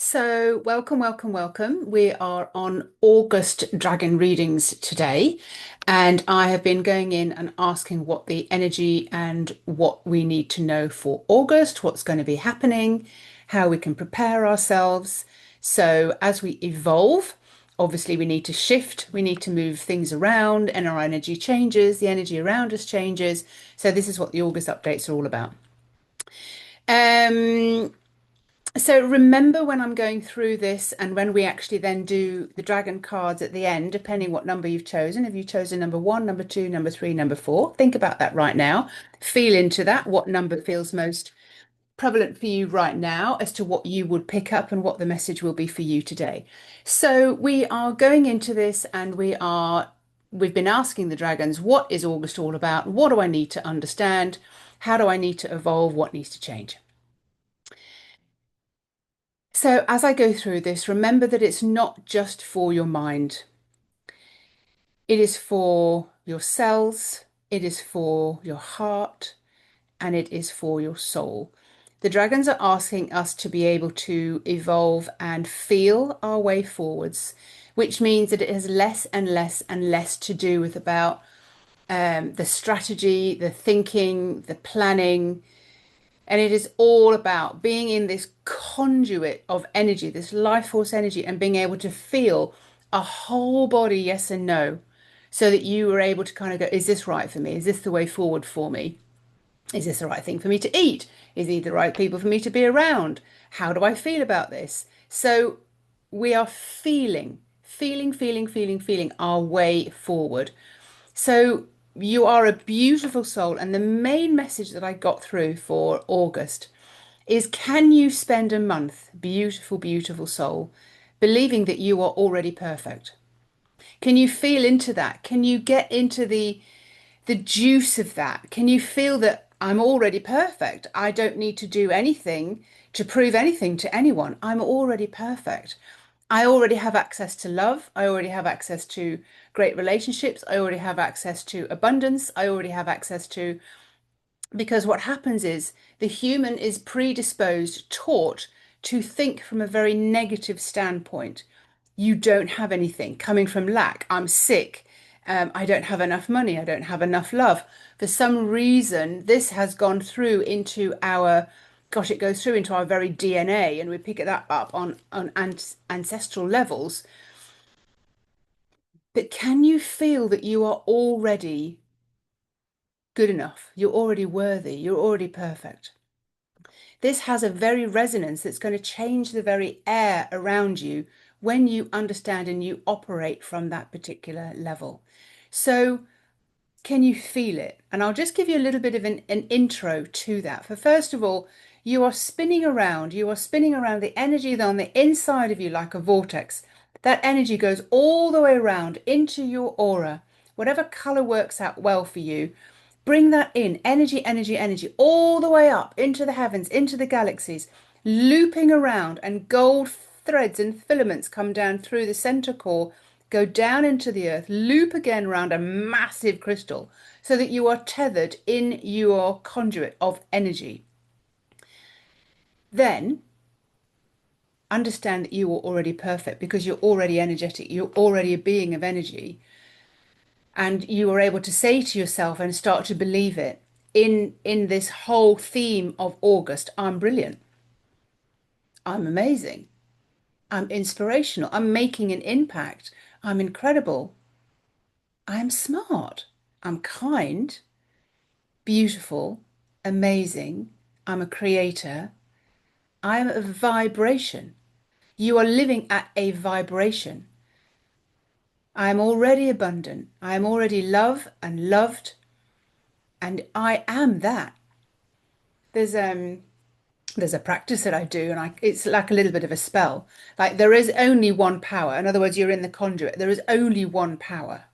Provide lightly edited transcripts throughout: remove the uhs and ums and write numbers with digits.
So, welcome, welcome, welcome. We are on August Dragon readings today, and I have been going in and asking what the energy and what we need to know for August, what's going to be happening, how we can prepare ourselves. So, as we evolve, obviously, we need to shift, we need to move things around, and our energy changes, the energy around us changes. So, this is what the August updates are all about. Um, so remember when I'm going through this and when we actually then do the dragon cards at the end, depending what number you've chosen. Have you chosen number one, number two, number three, number four? Think about that right now. Feel into that. What number feels most prevalent for you right now as to what you would pick up and what the message will be for you today. So we are going into this and we've been asking the dragons, what is August all about? What do I need to understand? How do I need to evolve? What needs to change? So, as I go through this, remember that it's not just for your mind, it is for your cells, it is for your heart, and it is for your soul. The dragons are asking us to be able to evolve and feel our way forwards, which means that it has less and less and less to do with about the strategy, the thinking, the planning. And it is all about being in this conduit of energy, this life force energy, and being able to feel a whole body yes and no, so that you were able to kind of go, is this right for me? Is this the way forward for me? Is this the right thing for me to eat? Is these the right people for me to be around? How do I feel about this? So we are feeling our way forward. So you are a beautiful soul. And the main message that I got through for August is can you spend a month, beautiful, beautiful soul, believing that you are already perfect? Can you feel into that? Can you get into the juice of that? Can you feel that I'm already perfect? I don't need to do anything to prove anything to anyone. I'm already perfect. I already have access to love. I already have access to great relationships. I already have access to abundance. I already have access to because what happens is the human is predisposed, taught to think from a very negative standpoint. You don't have anything coming from lack. I'm sick. I don't have enough money. I don't have enough love. For some reason, this has gone through into our, gosh, it goes through into our very DNA, and we pick that up on ancestral levels. But can you feel that you are already good enough? You're already worthy. You're already perfect. This has a very resonance that's going to change the very air around you when you understand and you operate from that particular level. So, can you feel it? And I'll just give you a little bit of an intro to that. For first of all, you are spinning around the energy on the inside of you like a vortex. That energy goes all the way around into your aura. Whatever color works out well for you, bring that in, energy, energy, energy, all the way up into the heavens, into the galaxies, looping around, and gold threads and filaments come down through the center core, go down into the earth, loop again around a massive crystal, so that you are tethered in your conduit of energy. Then understand that you are already perfect because you're already energetic, you're already a being of energy. And you are able to say to yourself and start to believe it in this whole theme of August, I'm brilliant, I'm amazing, I'm inspirational, I'm making an impact, I'm incredible, I'm smart, I'm kind, beautiful, amazing, I'm a creator, I'm a vibration. You are living at a vibration. I am already abundant. I am already love and loved, and I am that. There's there's a practice that I do, and it's like a little bit of a spell. Like there is only one power. In other words, you're in the conduit. There is only one power.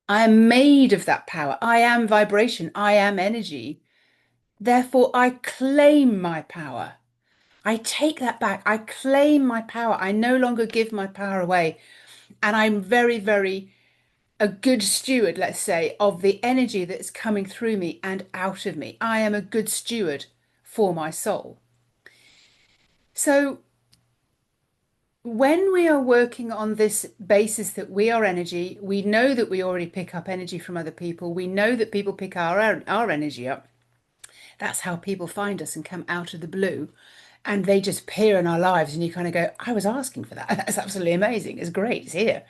I am made of that power. I am vibration. I am energy. Therefore, I claim my power. I take that back. I claim my power. I no longer give my power away. And I'm very, very a good steward, let's say, of the energy that's coming through me and out of me. I am a good steward for my soul. So when we are working on this basis that we are energy, we know that we already pick up energy from other people. We know that people pick our energy up. That's how people find us and come out of the blue. And they just appear in our lives, and you kind of go, I was asking for that. That's absolutely amazing. It's great. It's here.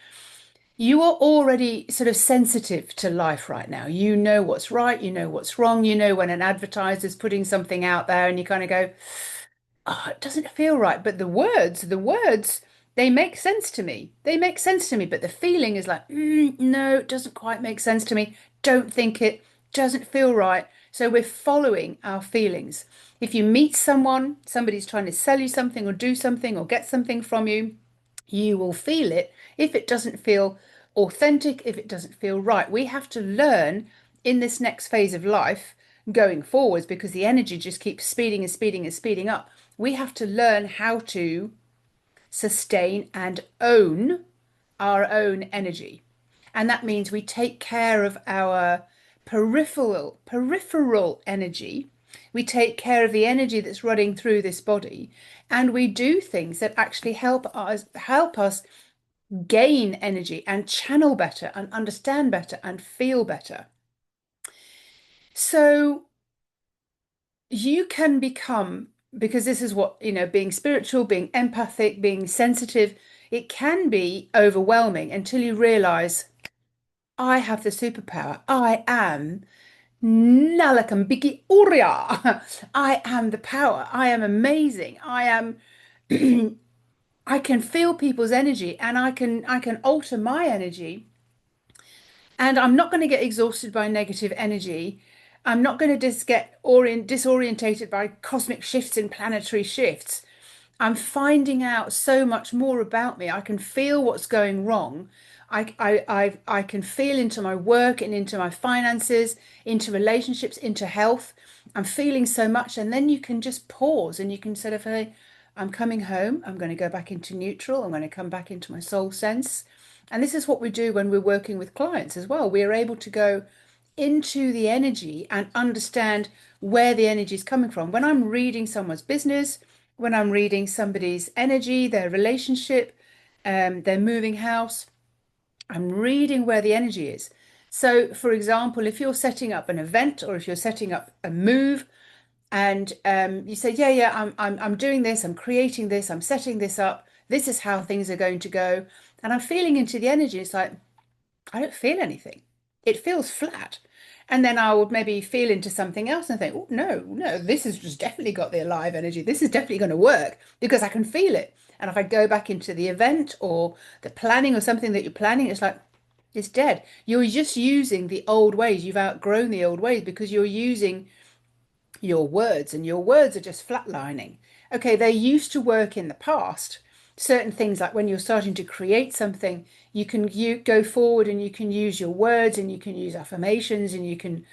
You are already sort of sensitive to life right now. You know what's right, you know what's wrong, you know when an advertiser's putting something out there and you kind of go, oh, it doesn't feel right. But the words, they make sense to me. They make sense to me. But the feeling is like, no, it doesn't quite make sense to me. Don't think it, doesn't feel right. So we're following our feelings. If you meet someone, somebody's trying to sell you something or do something or get something from you, you will feel it if it doesn't feel authentic, if it doesn't feel right. We have to learn in this next phase of life going forwards because the energy just keeps speeding and speeding and speeding up. We have to learn how to sustain and own our own energy. And that means we take care of our peripheral energy. We take care of the energy that's running through this body, and we do things that actually help us gain energy and channel better and understand better and feel better. So you can become, because this is what, being spiritual, being empathic, being sensitive, it can be overwhelming until you realize I have the superpower. I am Nalakam Biki Uria. I am the power. I am amazing. I am I can feel people's energy and I can alter my energy, and I'm not going to get exhausted by negative energy. I'm not going to just get disorientated by cosmic shifts and planetary shifts. I'm finding out so much more about me. I can feel what's going wrong. I can feel into my work and into my finances, into relationships, into health. I'm feeling so much, and then you can just pause and you can sort of say, I'm coming home. I'm going to go back into neutral. I'm going to come back into my soul sense. And this is what we do when we're working with clients as well. We are able to go into the energy and understand where the energy is coming from. When I'm reading someone's business, when I'm reading somebody's energy, their relationship, their moving house, I'm reading where the energy is. So, for example, if you're setting up an event or if you're setting up a move, and you say, yeah, yeah, I'm doing this, I'm creating this, I'm setting this up. This is how things are going to go, and I'm feeling into the energy. It's like I don't feel anything. It feels flat. And then I would maybe feel into something else and think, oh, no, no, this has just definitely got the alive energy. This is definitely going to work because I can feel it. And if I go back into the event or the planning or something that you're planning, it's like, it's dead. You're just using the old ways. You've outgrown the old ways because you're using your words, and your words are just flatlining. Okay, they used to work in the past. Certain things like when you're starting to create something, you go forward and you can use your words and you can use affirmations and you can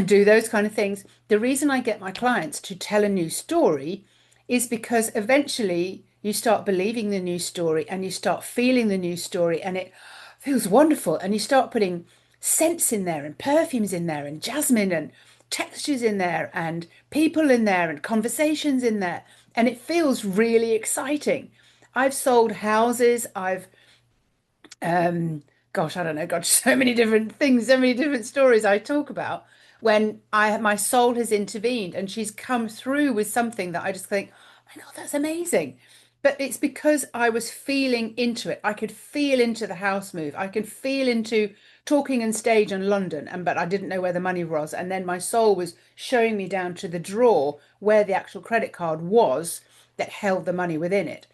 do those kind of things. The reason I get my clients to tell a new story is because eventually you start believing the new story and you start feeling the new story and it feels wonderful. And you start putting scents in there and perfumes in there and jasmine and textures in there and people in there and conversations in there. And it feels really exciting. I've sold houses. Um, gosh, I don't know, gosh, so many different things, so many different stories I talk about when my soul has intervened and she's come through with something that I just think, oh my God, that's amazing. But it's because I was feeling into it. I could feel into the house move. I could feel into talking on stage in London, and but I didn't know where the money was. And then my soul was showing me down to the drawer where the actual credit card was that held the money within it.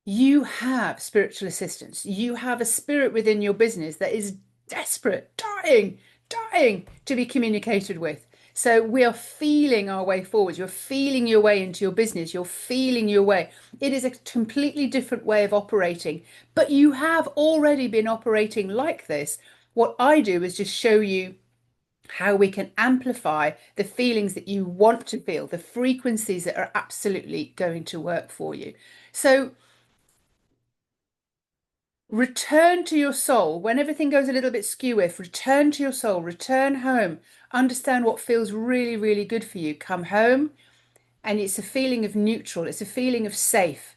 You have spiritual assistance. You have a spirit within your business that is desperate, dying to be communicated with. So we are feeling our way forward. You're feeling your way into your business. You're feeling your way. It is a completely different way of operating, but you have already been operating like this. What I do is just show you how we can amplify the feelings that you want to feel, the frequencies that are absolutely going to work for you. So return to your soul when everything goes a little bit skew. If return to your soul, return home, understand what feels really, really good for you. Come home, and it's a feeling of neutral, it's a feeling of safe.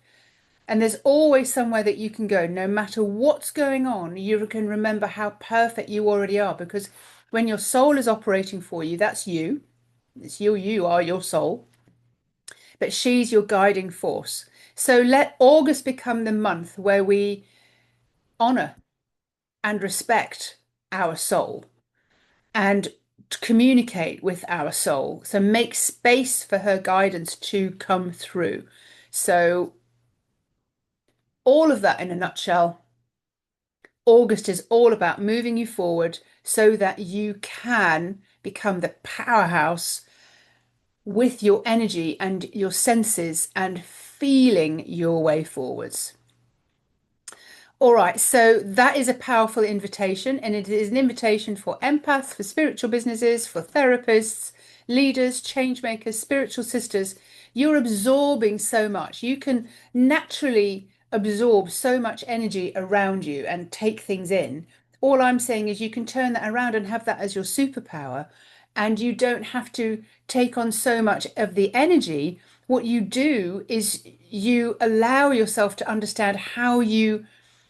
And there's always somewhere that you can go. No matter what's going on, you can remember how perfect you already are. Because when your soul is operating for you, that's you. It's you, you are your soul, but she's your guiding force. So let August become the month where we honor and respect our soul and communicate with our soul. So make space for her guidance to come through. So, all of that in a nutshell, August is all about moving you forward so that you can become the powerhouse with your energy and your senses and feeling your way forwards. All right, so that is a powerful invitation, and it is an invitation for empaths, for spiritual businesses, for therapists, leaders, change makers, spiritual sisters. You're absorbing so much. You can naturally absorb so much energy around you and take things in. All I'm saying is you can turn that around and have that as your superpower, and you don't have to take on so much of the energy. What you do is you allow yourself to understand how you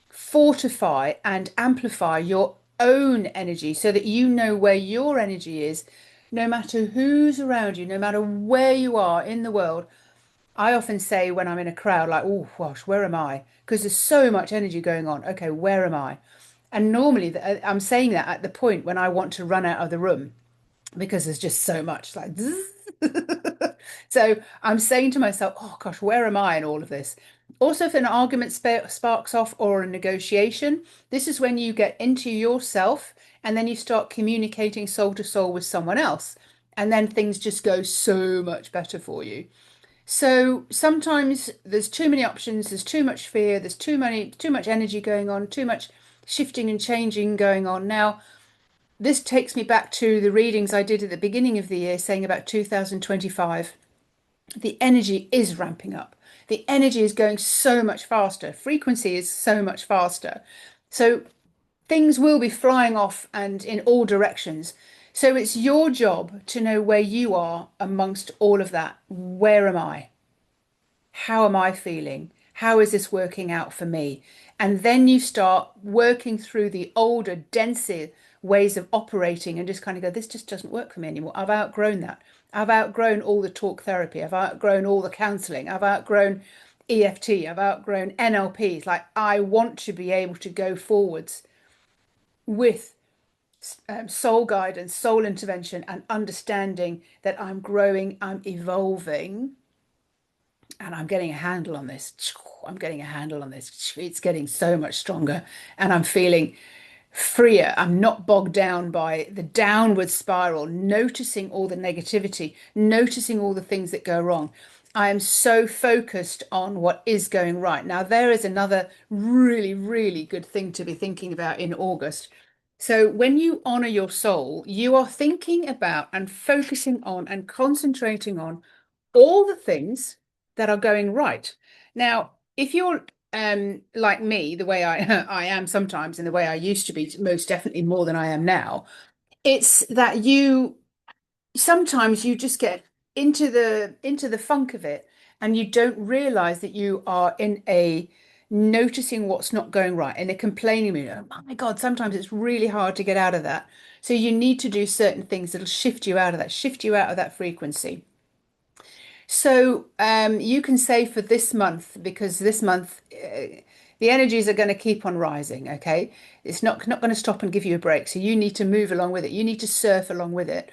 fortify and amplify your own energy so that you know where your energy is, no matter who's around you, no matter where you are in the world. I often say when I'm in a crowd, like, oh gosh, where am I? Because there's so much energy going on. Okay, where am I? And normally I'm saying that at the point when I want to run out of the room because there's just so much like so I'm saying to myself, oh gosh, where am I in all of this? Also, if an argument sparks off or a negotiation, this is when you get into yourself and then you start communicating soul to soul with someone else. And then things just go so much better for you. So sometimes there's too many options, there's too much fear, there's too much energy going on, too much shifting and changing going on. Now, this takes me back to the readings I did at the beginning of the year, saying about 2025. The energy is ramping up. The energy is going so much faster. Frequency is so much faster. So things will be flying off and in all directions. So it's your job to know where you are amongst all of that. Where am I? How am I feeling? How is this working out for me? And then you start working through the older, denser ways of operating and just kind of go, this just doesn't work for me anymore. I've outgrown that. I've outgrown all the talk therapy. I've outgrown all the counseling. I've outgrown EFT. I've outgrown NLP. Like, I want to be able to go forwards with soul guidance, soul intervention, and understanding that I'm growing, I'm evolving, and I'm getting a handle on this. I'm getting a handle on this. It's getting so much stronger, and I'm feeling freer. I'm not bogged down by the downward spiral, noticing all the negativity, noticing all the things that go wrong. I am so focused on what is going right. Now, there is another really, really good thing to be thinking about in August. So, when you honor your soul, you are thinking about and focusing on and concentrating on all the things that are going right. Now, if you're like me, the way I I am sometimes and the way I used to be, most definitely more than I am now, it's that you sometimes you just get into the funk of it and you don't realize that you are in a noticing what's not going right and a complaining mood. Oh my God, sometimes it's really hard to get out of that. So you need to do certain things that'll shift you out of that, shift you out of that frequency. So you can say for this month, because this month the energies are going to keep on rising, okay? It's not going to stop and give you a break. So you need to move along with it. You need to surf along with it.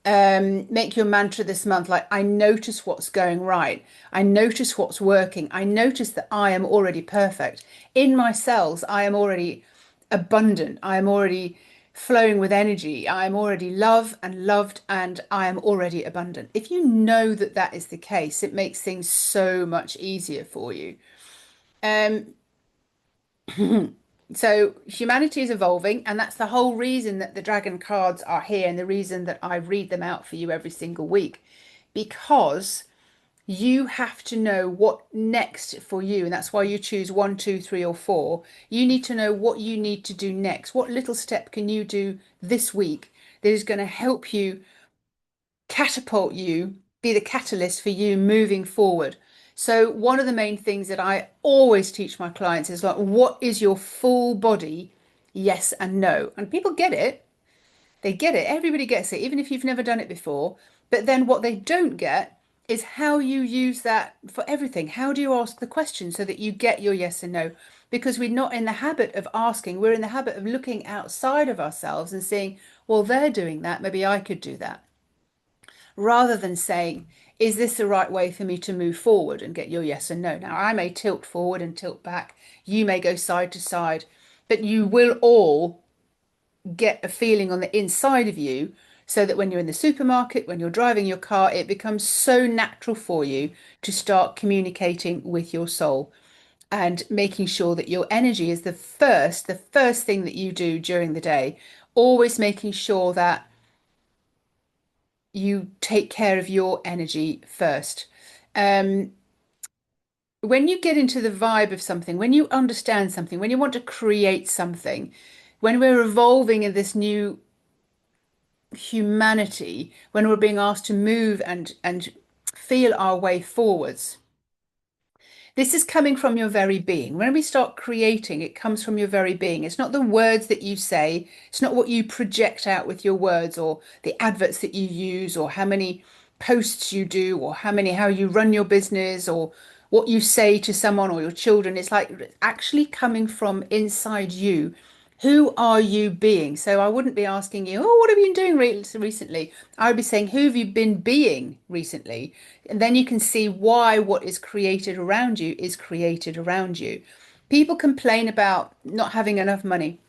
Make your mantra this month like, I notice what's going right. I notice what's working. I notice that I am already perfect. In my cells, I am already abundant. I am already flowing with energy. I am already loved and loved, and I am already abundant. If you know that that is the case, it makes things so much easier for you. Um, so humanity is evolving, and that's the whole reason that the dragon cards are here, and the reason that I read them out for you every single week, because you have to know what next for you, and that's why you choose one, two, three, or four. You need to know what you need to do next. What little step can you do this week that is going to help you catapult you, be the catalyst for you moving forward? So one of the main things that I always teach my clients is like, what is your full body yes and no? And people get it. They get it. Everybody gets it, even if you've never done it before. But then what they don't get is how you use that for everything. How do you ask the question so that you get your yes and no? Because we're not in the habit of asking. We're in the habit of looking outside of ourselves and saying, well, they're doing that. Maybe I could do that. Rather than saying, is this the right way for me to move forward and get your yes and no? Now, I may tilt forward and tilt back. You may go side to side, but you will all get a feeling on the inside of you so that when you're in the supermarket, when you're driving your car, it becomes so natural for you to start communicating with your soul and making sure that your energy is the first thing that you do during the day. Always making sure that you take care of your energy first. Um, when you get into the vibe of something, when you understand something, when you want to create something, when we're evolving in this new humanity, when we're being asked to move and feel our way forwards, this is coming from your very being. When we start creating, it comes from your very being. It's not the words that you say, it's not what you project out with your words or the adverts that you use or how many posts you do or how you run your business or what you say to someone or your children. It's like actually coming from inside you. Who are you being? So I wouldn't be asking you, oh, what have you been doing recently? I would be saying, who have you been being recently? And then you can see why what is created around you is created around you. People complain about not having enough money,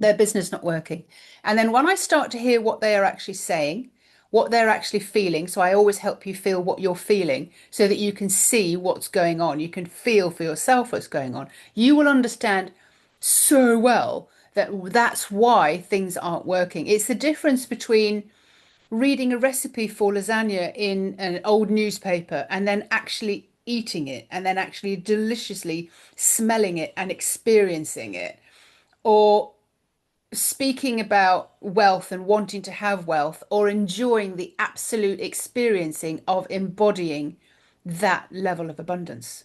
their business not working. And then when I start to hear what they are actually saying, what they're actually feeling, so I always help you feel what you're feeling so that you can see what's going on. You can feel for yourself what's going on. You will understand so well that that's why things aren't working. It's the difference between reading a recipe for lasagna in an old newspaper and then actually eating it and then actually deliciously smelling it and experiencing it, or speaking about wealth and wanting to have wealth, or enjoying the absolute experiencing of embodying that level of abundance,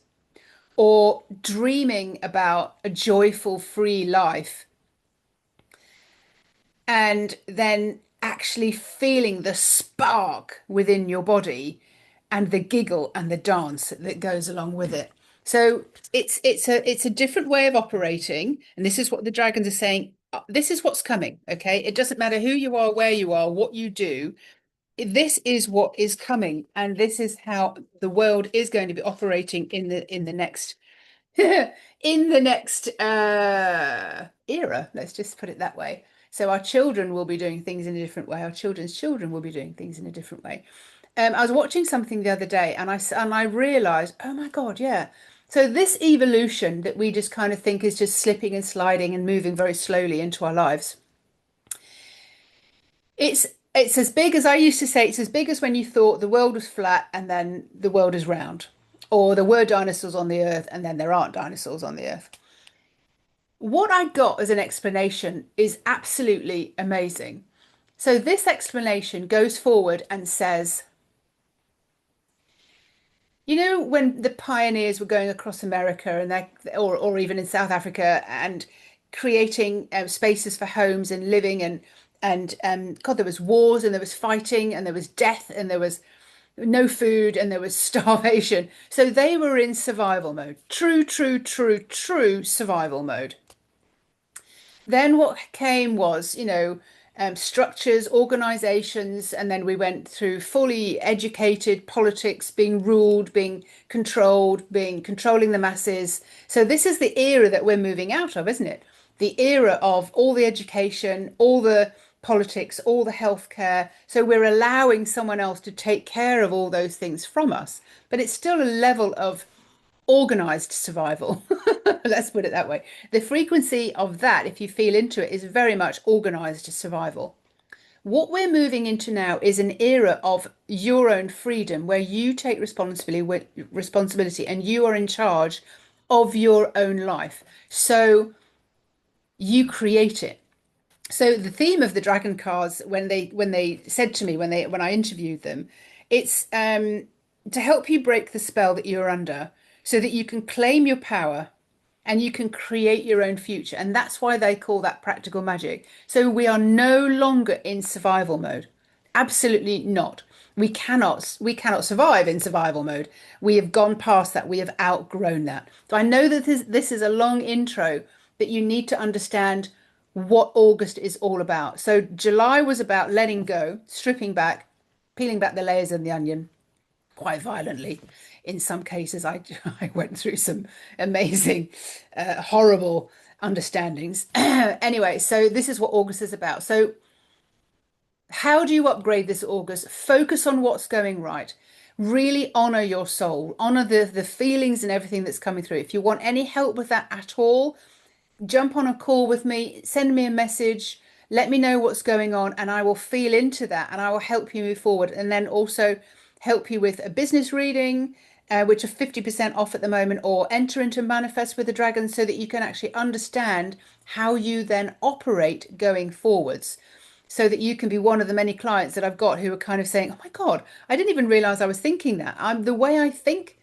or dreaming about a joyful, free life and then actually feeling the spark within your body and the giggle and the dance that goes along with it. So it's a different way of operating, and this is what the dragons are saying. This is what's coming, okay? It doesn't matter who you are, where you are, what you do. This is what is coming, and this is how the world is going to be operating in the next in the next era, let's just put it that way. So our children will be doing things in a different way. Our children's children will be doing things in a different way. I was watching something the other day, and I realized, oh my God, yeah. So this evolution that we just kind of think is just slipping and sliding and moving very slowly into our lives. It's it's as big as I used to say, it's as big as when you thought the world was flat and then the world is round, or there were dinosaurs on the earth and then there aren't dinosaurs on the earth. What I got as an explanation is absolutely amazing. So this explanation goes forward and says, you know, when the pioneers were going across America and or even in South Africa and creating spaces for homes and living and God, there was wars and there was fighting and there was death and there was no food and there was starvation. So they were in survival mode. True, true, true, true survival mode. Then what came was, structures, organizations, and then we went through fully educated politics, being ruled, being controlled, being controlling the masses. So this is the era that we're moving out of, isn't it? The era of all the education, all the politics, all the healthcare. So we're allowing someone else to take care of all those things from us. But it's still a level of organized survival. Let's put it that way. The frequency of that, if you feel into it, is very much organized survival. What we're moving into now is an era of your own freedom where you take responsibility and you are in charge of your own life. So you create it. So the theme of the dragon cards when they said to me when I interviewed them, it's to help you break the spell that you're under so that you can claim your power and you can create your own future. And that's why they call that practical magic. So we are no longer in survival mode. Absolutely not. We cannot survive in survival mode. We have gone past that. We have outgrown that. So I know that this is a long intro, but you need to understand what August is all about. So July was about letting go, stripping back, peeling back the layers of the onion quite violently. In some cases, I I went through some amazing, horrible understandings. Anyway, so this is what August is about. So how do you upgrade this August? Focus on what's going right. Really honor your soul, honor the feelings and everything that's coming through. If you want any help with that at all, jump on a call with me, send me a message, let me know what's going on, and I will feel into that and I will help you move forward. And then also help you with a business reading, which are 50% off at the moment, or enter into Manifest with the Dragon so that you can actually understand how you then operate going forwards. So that you can be one of the many clients that I've got who are kind of saying, "Oh my God, I didn't even realize I was thinking that. I'm the way I think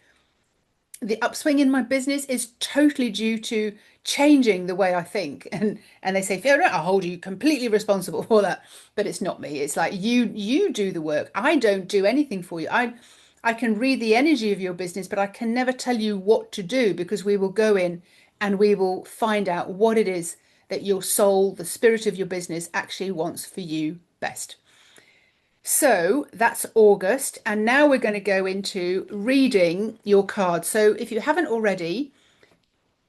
the upswing in my business is totally due to changing the way I think." And they say, Fiona, I'll hold you completely responsible for that. But it's not me. It's like you do the work. I don't do anything for you. I can read the energy of your business, but I can never tell you what to do because we will go in and we will find out what it is that your soul, the spirit of your business actually wants for you best. So that's August. And now we're going to go into reading your cards. So if you haven't already,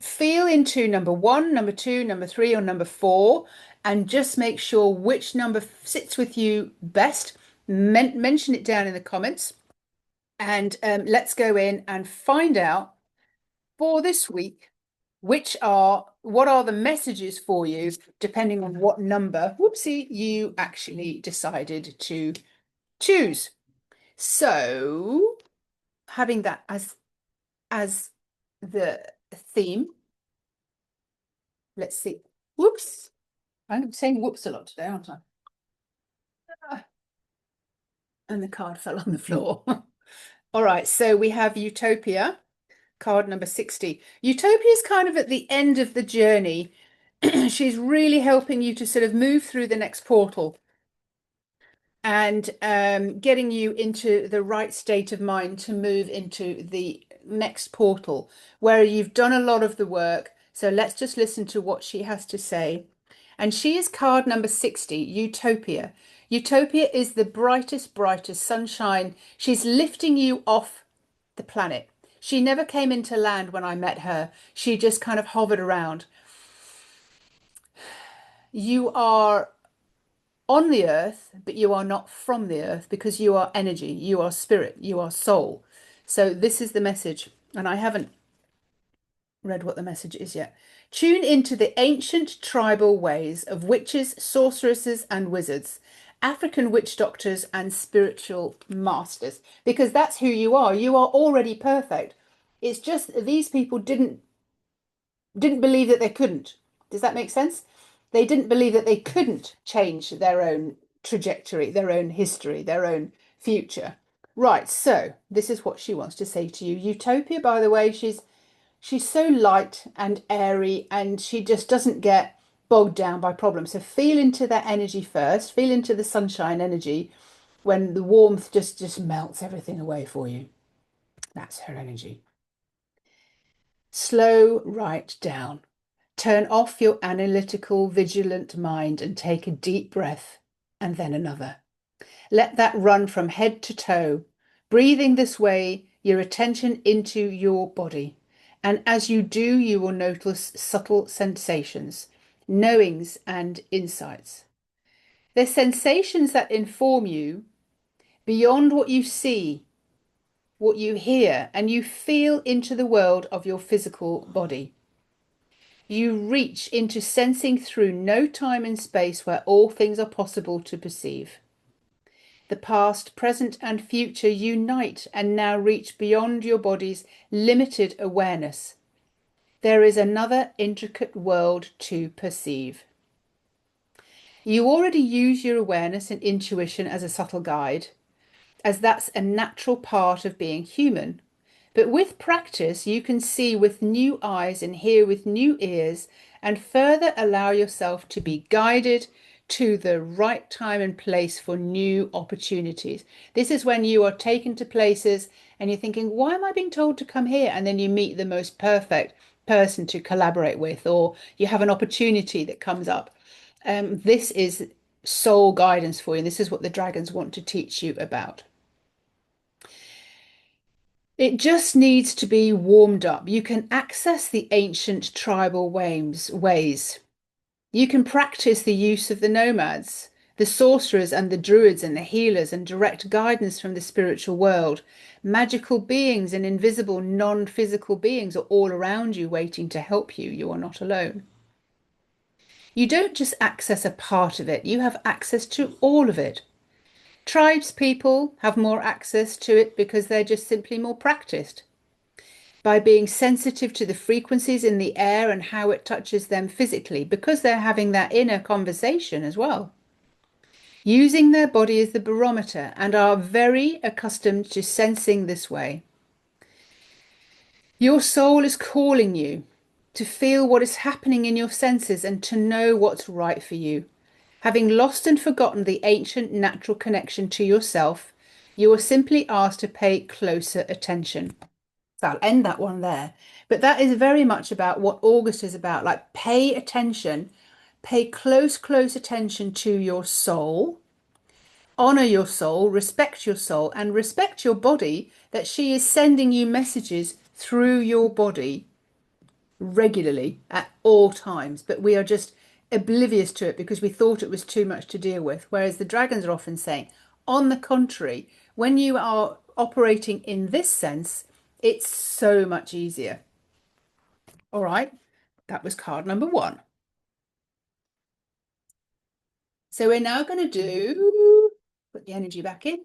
feel into number one, number two, number three, or number four, and just make sure which number sits with you best. Mention it down in the comments. And let's go in and find out for this week, what are the messages for you, depending on what number, whoopsie, you actually decided to choose. So, having that as the theme, let's see. Whoops. I'm saying whoops a lot today, aren't I? Ah, and the card fell on the floor. All right, so we have Utopia, card number 60. Utopia is kind of at the end of the journey. She's really helping you to sort of move through the next portal and getting you into the right state of mind to move into the next portal where you've done a lot of the work. So let's just listen to what she has to say. And she is card number 60, Utopia. Utopia is the brightest, brightest sunshine. She's lifting you off the planet. She never came into land when I met her. She just kind of hovered around. You are on the earth, but you are not from the earth because you are energy, you are spirit, you are soul. So this is the message, and I haven't read what the message is yet. Tune into the ancient tribal ways of witches, sorceresses, and wizards, African witch doctors, and spiritual masters, because that's who you are. You are already perfect. It's just these people didn't believe that they couldn't. Does that make sense? They didn't believe that they couldn't change their own trajectory, their own history, their own future. Right, so this is what she wants to say to you. Utopia, by the way, she's so light and airy and she just doesn't get bogged down by problems. So feel into that energy first, feel into the sunshine energy when the warmth just melts everything away for you. That's her energy. Slow right down. Turn off your analytical, vigilant mind and take a deep breath and then another. Let that run from head to toe, breathing this way, your attention into your body. And as you do, you will notice subtle sensations, knowings, and insights. They're sensations that inform you beyond what you see, what you hear, and you feel into the world of your physical body. You reach into sensing through no time and space where all things are possible to perceive. The past, present, and future unite and now reach beyond your body's limited awareness. There is another intricate world to perceive. You already use your awareness and intuition as a subtle guide, as that's a natural part of being human. But with practice, you can see with new eyes and hear with new ears, and further allow yourself to be guided to the right time and place for new opportunities. This is when you are taken to places and you're thinking, why am I being told to come here? And then you meet the most perfect person to collaborate with, or you have an opportunity that comes up. This is soul guidance for you. This is what the dragons want to teach you about. It just needs to be warmed up. You can access the ancient tribal ways. You can practice the use of the nomads, the sorcerers and the druids and the healers, and direct guidance from the spiritual world. Magical beings and invisible, non-physical beings are all around you waiting to help you. You are not alone. You don't just access a part of it, you have access to all of it. Tribes people have more access to it because they're just simply more practiced. By being sensitive to the frequencies in the air and how it touches them physically, because they're having that inner conversation as well. Using their body as the barometer and are very accustomed to sensing this way. Your soul is calling you to feel what is happening in your senses and to know what's right for you. Having lost and forgotten the ancient natural connection to yourself, you are simply asked to pay closer attention. So I'll end that one there. But that is very much about what August is about. Like, pay attention, pay close attention to your soul, honor your soul, and respect your body, that she is sending you messages through your body regularly at all times. But we are just oblivious to it because we thought it was too much to deal with. Whereas the dragons are often saying, on the contrary, when you are operating in this sense, it's so much easier. All right, that was card number one. So we're now going to put the energy back in.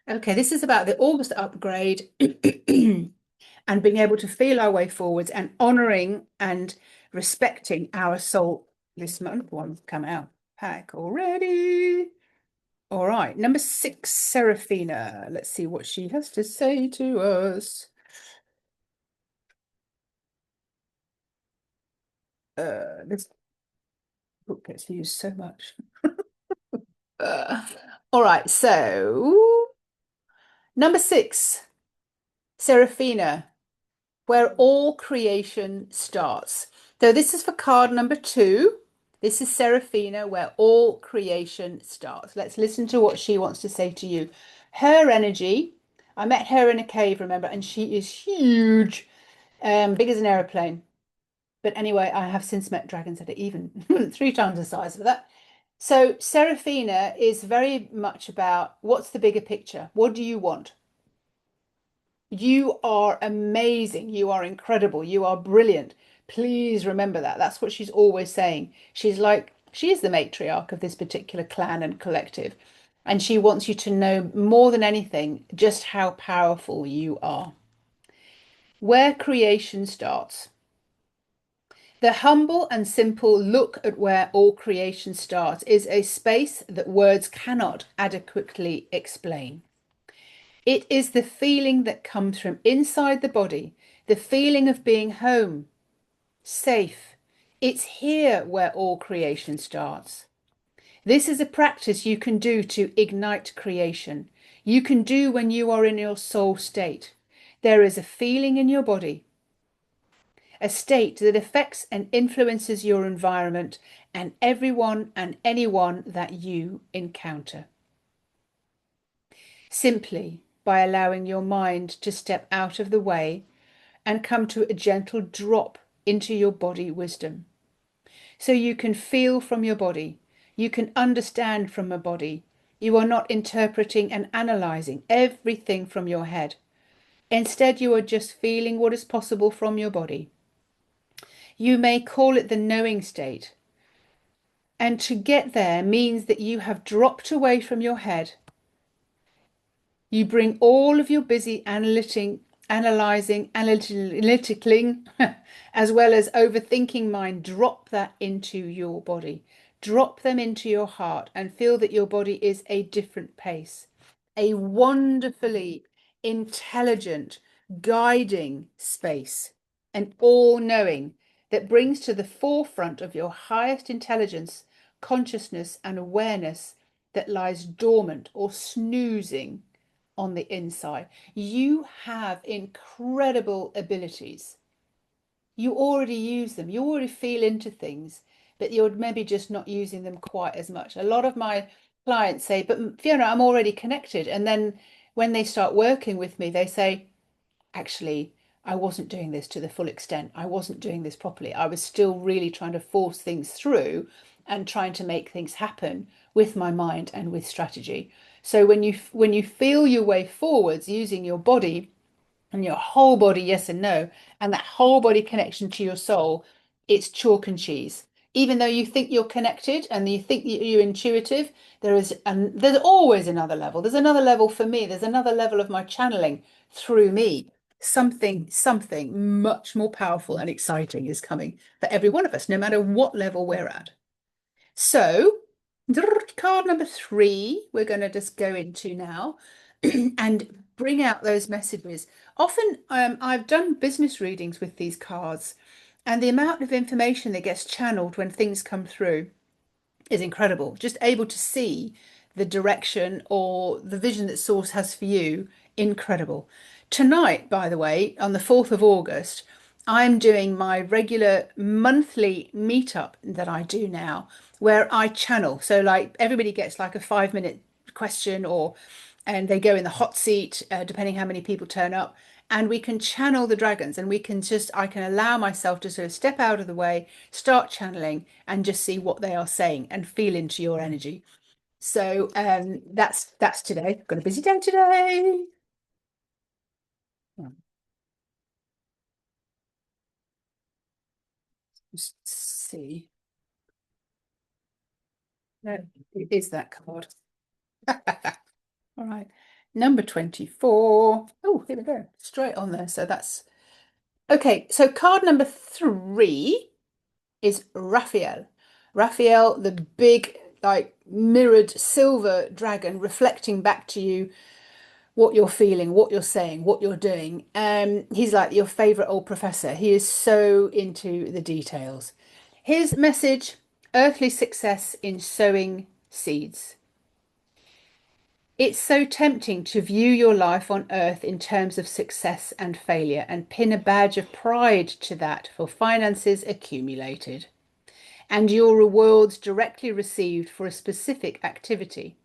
Okay, this is about the August upgrade and being able to feel our way forwards and honoring and respecting our soul. This month, one's come out pack already. All right, number 6, Seraphina. Let's see what she has to say to us. This book gets used so much. Uh, all right, so number 6, Seraphina, where all creation starts. So this is for card number 2. This is Seraphina, where all creation starts. Let's listen to what she wants to say to you. Her energy, I met her in a cave, remember, and she is huge, big as an aeroplane. But anyway, I have since met dragons that are even 3 times the size of that. So Seraphina is very much about what's the bigger picture? What do you want? You are amazing. You are incredible. You are brilliant. Please remember that. That's what she's always saying. She is the matriarch of this particular clan and collective. And she wants you to know more than anything just how powerful you are. Where creation starts. The humble and simple look at where all creation starts is a space that words cannot adequately explain. It is the feeling that comes from inside the body, the feeling of being home, safe. It's here where all creation starts. This is a practice you can do to ignite creation. You can do when you are in your soul state. There is a feeling in your body, a state that affects and influences your environment and everyone and anyone that you encounter. Simply by allowing your mind to step out of the way and come to a gentle drop into your body wisdom. So you can feel from your body, you can understand from a body. You are not interpreting and analyzing everything from your head. Instead, you are just feeling what is possible from your body. You may call it the knowing state. And to get there means that you have dropped away from your head. You bring all of your busy analyzing, as well as overthinking mind, drop that into your body. Drop them into your heart and feel that your body is a different pace. a wonderfully intelligent, guiding space, and all-knowing that brings to the forefront of your highest intelligence, consciousness, and awareness that lies dormant or snoozing on the inside. You have incredible abilities. You already use them. You already feel into things, but you're maybe just not using them quite as much. A lot of my clients say, but Fiona, I'm already connected. And then when they start working with me, they say, actually, I wasn't doing this to the full extent. I wasn't doing this properly. I was still really trying to force things through and trying to make things happen with my mind and with strategy. So when you feel your way forwards using your body and your whole body, yes and no, and that whole body connection to your soul, it's chalk and cheese. Even though you think you're connected and you think you're intuitive, there's always another level. There's another level for me. There's another level of my channeling through me. Something much more powerful and exciting is coming for every one of us, no matter what level we're at. So, card number three, we're going to just go into now and bring out those messages. Often, I've done business readings with these cards, and the amount of information that gets channeled when things come through is incredible. Just able to see the direction or the vision that Source has for you, incredible. Tonight, by the way, on the 4th of August, I'm doing my regular monthly meetup that I do now, where I channel. So, like, everybody gets like a 5 minute question, or and they go in the hot seat, depending how many people turn up. And we can channel the dragons, and I can allow myself to sort of step out of the way, start channeling, and just see what they are saying and feel into your energy. So that's today. Got a busy day today. Just see. No, it is that card. All right. Number 24. Oh, here we go. Straight on there. So that's okay. So card number three is Raphael. Raphael, the big, like mirrored silver dragon reflecting back to you what you're feeling, what you're saying, what you're doing. He's like your favorite old professor. He is so into the details. His message, earthly success in sowing seeds. It's so tempting to view your life on earth in terms of success and failure and pin a badge of pride to that for finances accumulated and your rewards directly received for a specific activity.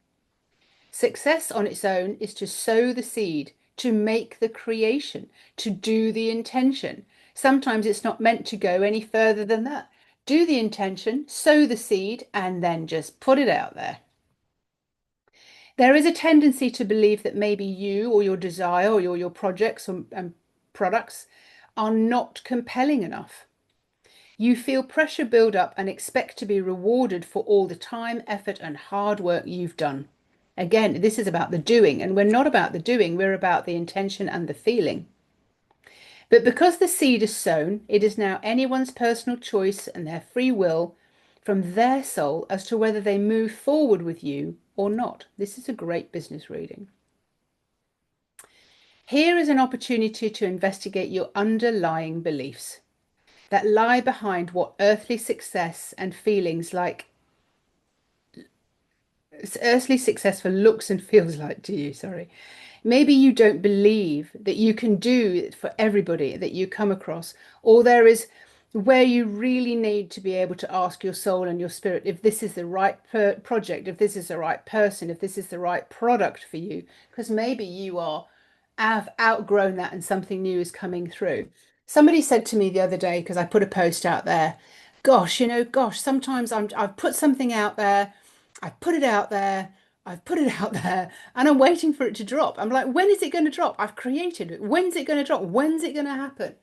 Success on its own is to sow the seed, to make the creation, to do the intention. Sometimes it's not meant to go any further than that. Do the intention, sow the seed, and then just put it out there. There is a tendency to believe that maybe you or your desire or your projects and products are not compelling enough. You feel pressure build up and expect to be rewarded for all the time, effort, and hard work you've done. Again, this is about the doing, and we're not about the doing, we're about the intention and the feeling. But because the seed is sown, it is now anyone's personal choice and their free will from their soul as to whether they move forward with you or not. This is a great business reading. Here is an opportunity to investigate your underlying beliefs that lie behind what earthly success and feelings like earthly successful looks and feels like to you. Sorry. Maybe you don't believe that you can do it for everybody that you come across, or there is where you really need to be able to ask your soul and your spirit if this is the right project, if this is the right person, if this is the right product for you, because maybe you have outgrown that and something new is coming through. Somebody said to me the other day, because I put a post out there, gosh, sometimes I've put something out there, I've put it out there, I've put it out there, and I'm waiting for it to drop. I'm like, when is it going to drop? I've created it. When's it going to drop? When's it going to happen?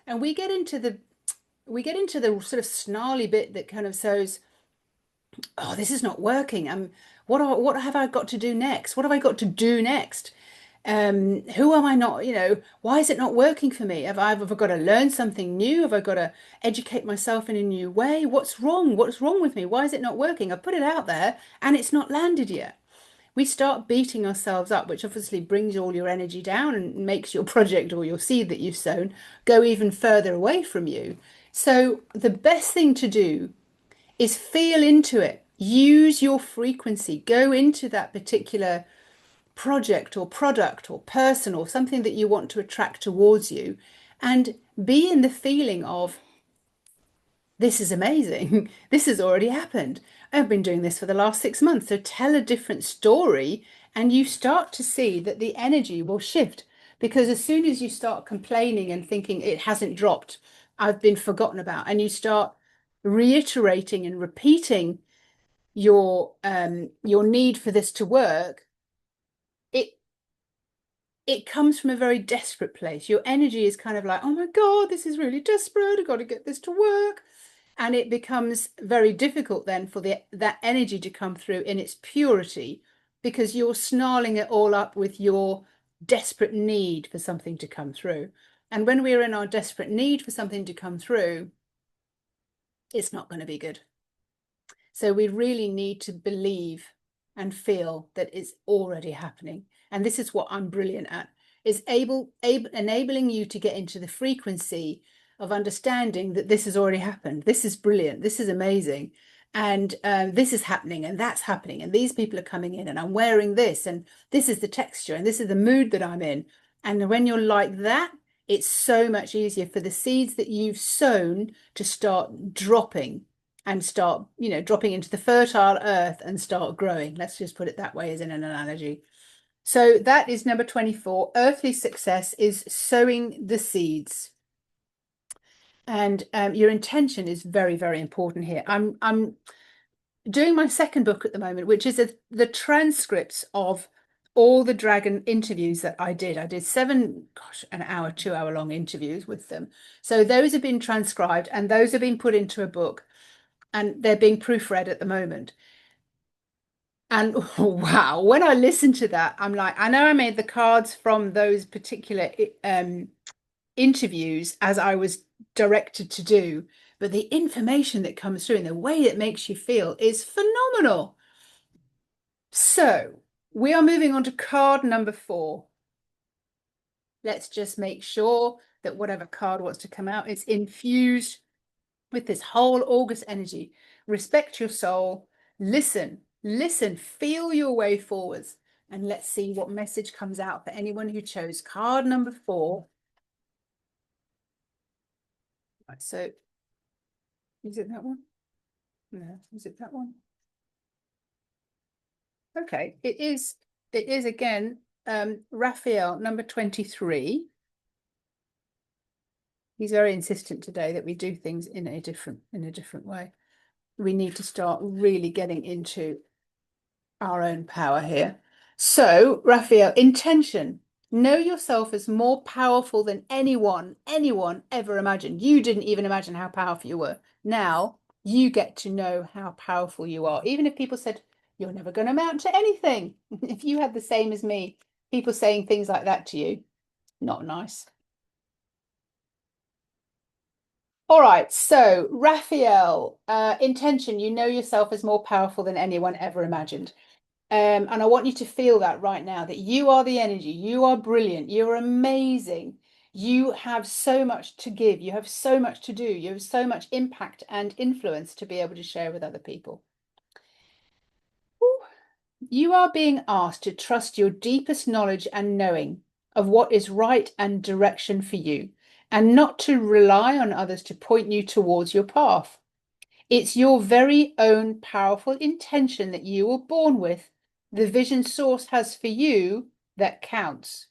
And we get into the sort of snarly bit that kind of says, oh, this is not working. What have I got to do next? What have I got to do next? Who am I not, why is it not working for me? Have I got to learn something new? Have I got to educate myself in a new way? What's wrong? What's wrong with me? Why is it not working? I put it out there and it's not landed yet. we start beating ourselves up, which obviously brings all your energy down and makes your project or your seed that you've sown go even further away from you. So the best thing to do is feel into it. Use your frequency. Go into that particular project or product or person or something that you want to attract towards you and be in the feeling of, this is amazing. This has already happened. I've been doing this for the last 6 months. So tell a different story and you start to see that the energy will shift. Because as soon as you start complaining and thinking it hasn't dropped, I've been forgotten about, and you start reiterating and repeating your need for this to work, it it comes from a very desperate place. Your energy is kind of like, oh my God, this is really desperate. I've got to get this to work. And it becomes very difficult then for that energy to come through in its purity, because you're snarling it all up with your desperate need for something to come through. And when we're in our desperate need for something to come through, it's not going to be good. So we really need to believe and feel that it's already happening. And this is what I'm brilliant at, is enabling you to get into the frequency of understanding that this has already happened. This is brilliant. This is amazing. And this is happening and that's happening. And these people are coming in and I'm wearing this and this is the texture and this is the mood that I'm in. And when you're like that, it's so much easier for the seeds that you've sown to start dropping and start, dropping into the fertile earth and start growing. Let's just put it that way as in an analogy. So that is number 24. Earthly success is sowing the seeds. And your intention is very, very important here. I'm doing my second book at the moment, which is the transcripts of all the dragon interviews that I did. I did 7, an hour, 2 hour long interviews with them. So those have been transcribed and those have been put into a book and they're being proofread at the moment. And wow, when I listen to that, I'm like, I know I made the cards from those particular interviews as I was directed to do, but the information that comes through and the way it makes you feel is phenomenal. So we are moving on to card number 4. Let's just make sure that whatever card wants to come out is infused with this whole August energy. Respect your soul, listen, feel your way forwards, and let's see what message comes out for anyone who chose card number 4. Right, so is it that one? No, is it that one? Okay, it is again Raphael, number 23. He's very insistent today that we do things in a different way. We need to start really getting into our own power here. So, Raphael, intention. Know yourself as more powerful than anyone ever imagined. You didn't even imagine how powerful you were. Now you get to know how powerful you are. Even if people said, you're never going to amount to anything. If you had the same as me, people saying things like that to you, not nice. All right, so Raphael, intention, you know yourself as more powerful than anyone ever imagined. And I want you to feel that right now, that you are the energy, you are brilliant, you're amazing. You have so much to give, you have so much to do, you have so much impact and influence to be able to share with other people. You are being asked to trust your deepest knowledge and knowing of what is right and direction for you, and not to rely on others to point you towards your path. It's your very own powerful intention that you were born with, the vision source has for you, that counts.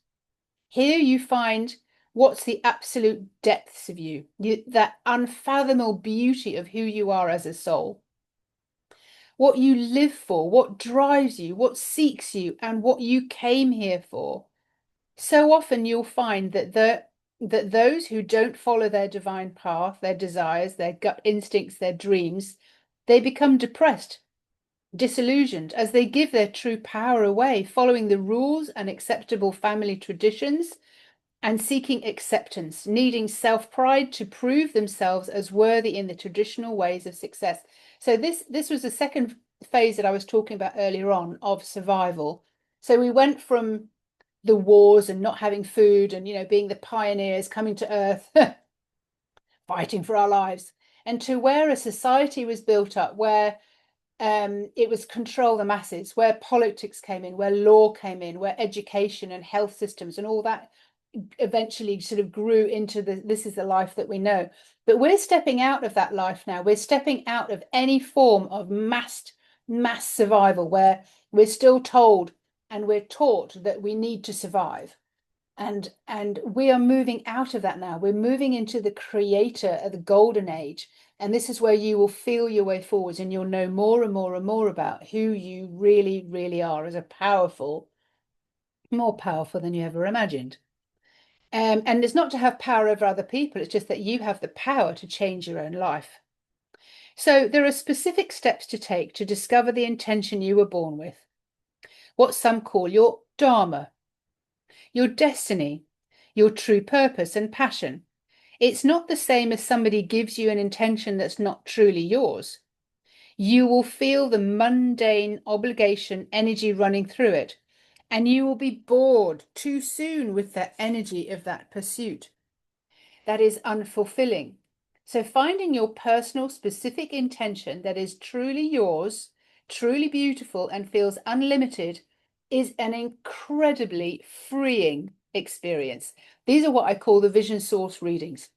Here you find what's the absolute depths of you, that unfathomable beauty of who you are as a soul. What you live for, what drives you, what seeks you, and what you came here for. So often you'll find that those who don't follow their divine path, their desires, their gut instincts, their dreams, they become depressed, disillusioned, as they give their true power away, following the rules and acceptable family traditions and seeking acceptance, needing self-pride to prove themselves as worthy in the traditional ways of success. So this was the second phase that I was talking about earlier on of survival. So we went from the wars and not having food and, being the pioneers coming to Earth, fighting for our lives, and to where a society was built up where it was control the masses, where politics came in, where law came in, where education and health systems and all that eventually sort of grew into this is the life that we know. But we're stepping out of that life now. We're stepping out of any form of mass survival where we're still told and we're taught that we need to survive. And we are moving out of that now. We're moving into the creator of the golden age. And this is where you will feel your way forwards and you'll know more and more and more about who you really, really are as a more powerful than you ever imagined. And it's not to have power over other people, it's just that you have the power to change your own life. So there are specific steps to take to discover the intention you were born with, what some call your dharma, your destiny, your true purpose and passion. It's not the same as somebody gives you an intention that's not truly yours. You will feel the mundane obligation energy running through it, and you will be bored too soon with the energy of that pursuit. That is unfulfilling. So finding your personal specific intention that is truly yours, truly beautiful and feels unlimited is an incredibly freeing experience. These are what I call the vision source readings.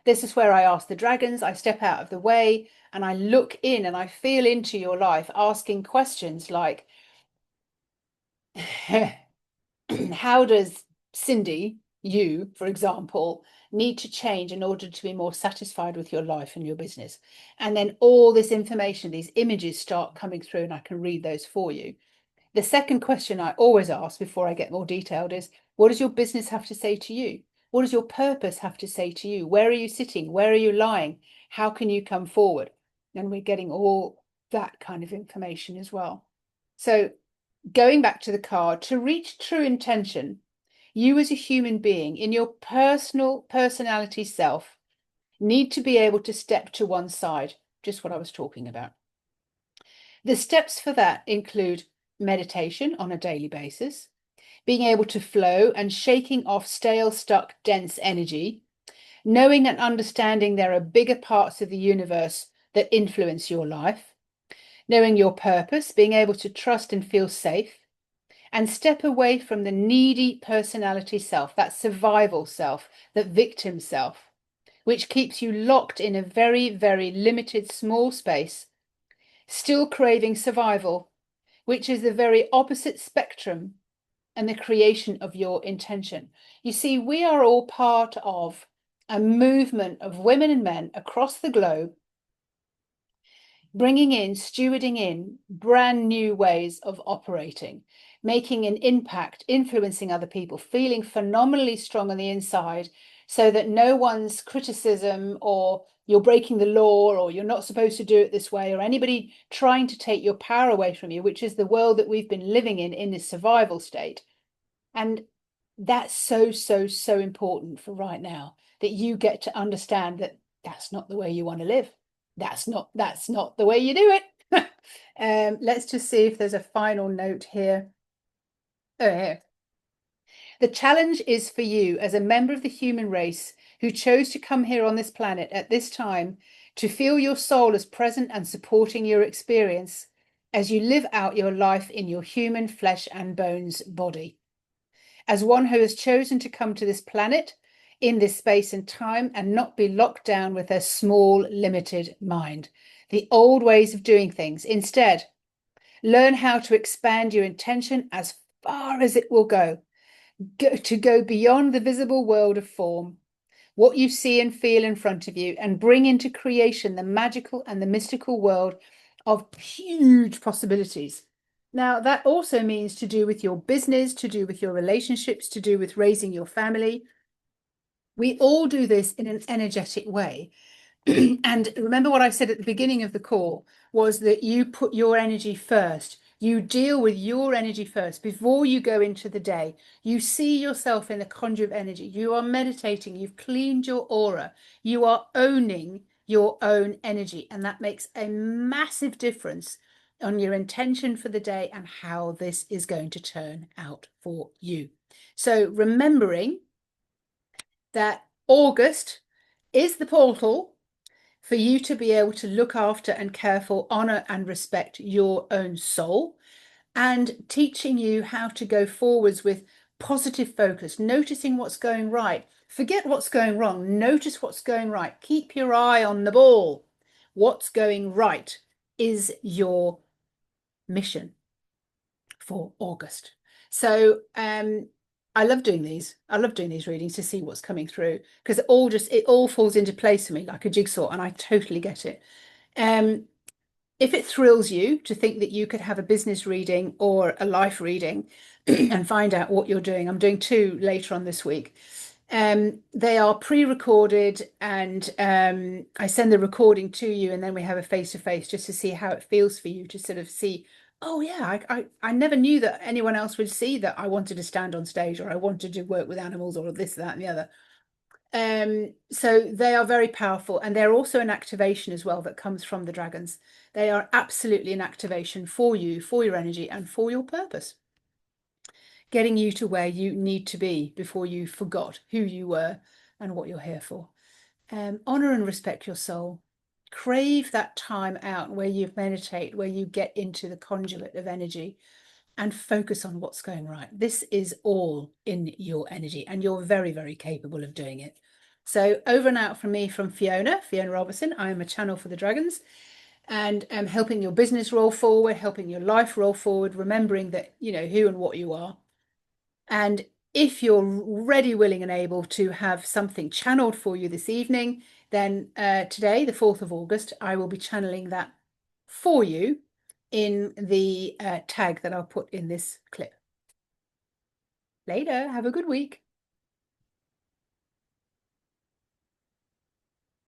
This is where I ask the dragons, I step out of the way and I look in and I feel into your life, asking questions like, how does Cindy, you, for example, need to change in order to be more satisfied with your life and your business? And then all this information, these images start coming through and I can read those for you. The second question I always ask before I get more detailed is, what does your business have to say to you? What does your purpose have to say to you? Where are you sitting? Where are you lying? How can you come forward? And we're getting all that kind of information as well. So going back to the card, to reach true intention, you as a human being in your personal personality self need to be able to step to one side, just what I was talking about. The steps for that include meditation on a daily basis, being able to flow and shaking off stale, stuck, dense energy, knowing and understanding there are bigger parts of the universe that influence your life, knowing your purpose, being able to trust and feel safe, and step away from the needy personality self, that survival self, that victim self, which keeps you locked in a very, very limited small space, still craving survival, which is the very opposite spectrum and the creation of your intention. You see, we are all part of a movement of women and men across the globe, bringing in, stewarding in brand new ways of operating, making an impact, influencing other people, feeling phenomenally strong on the inside so that no one's criticism or you're breaking the law or you're not supposed to do it this way or anybody trying to take your power away from you, which is the world that we've been living in this survival state. And that's so, so, so important for right now, that you get to understand that that's not the way you want to live. That's not the way you do it. Let's just see if there's a final note here. Oh, here. The challenge is for you as a member of the human race who chose to come here on this planet at this time to feel your soul as present and supporting your experience as you live out your life in your human flesh and bones body. As one who has chosen to come to this planet in this space and time and not be locked down with a small, limited mind, the old ways of doing things. Instead, learn how to expand your intention as far as it will go to go beyond the visible world of form, what you see and feel in front of you, and bring into creation the magical and the mystical world of huge possibilities. Now, that also means to do with your business, to do with your relationships, to do with raising your family. We all do this in an energetic way. And remember what I said at the beginning of the call was that you put your energy first. You deal with your energy first before you go into the day. You see yourself in the conduit of energy. You are meditating. You've cleaned your aura. You are owning your own energy. And that makes a massive difference on your intention for the day and how this is going to turn out for you. So remembering that August is the portal for you to be able to look after and care for, honor and respect your own soul, and teaching you how to go forwards with positive focus, noticing what's going right. Forget what's going wrong. Notice what's going right. Keep your eye on the ball. What's going right is your mission for August. So I love doing these. I love doing these readings to see what's coming through, because it all falls into place for me like a jigsaw, and I totally get it. If it thrills you to think that you could have a business reading or a life reading and find out what you're doing, I'm doing two later on this week. They are pre-recorded, and I send the recording to you, and then we have a face-to-face just to see how it feels for you to sort of see, oh yeah, I never knew that anyone else would see that I wanted to stand on stage, or I wanted to work with animals, or this, that, and the other. So they are very powerful, and they're also an activation as well that comes from the dragons. They are absolutely an activation for you, for your energy, and for your purpose, getting you to where you need to be before you forgot who you were and what you're here for. Honor and respect your soul. Crave that time out where you meditate, where you get into the conduit of energy and focus on what's going right. This is all in your energy, and you're very, very capable of doing it. So over and out from me, from Fiona Robertson. I am a channel for the dragons, and helping your business roll forward, helping your life roll forward, remembering that you know who and what you are. And if you're ready, willing, and able to have something channeled for you this evening, then today, the 4th of August, I will be channeling that for you in the tag that I'll put in this clip. Later, have a good week.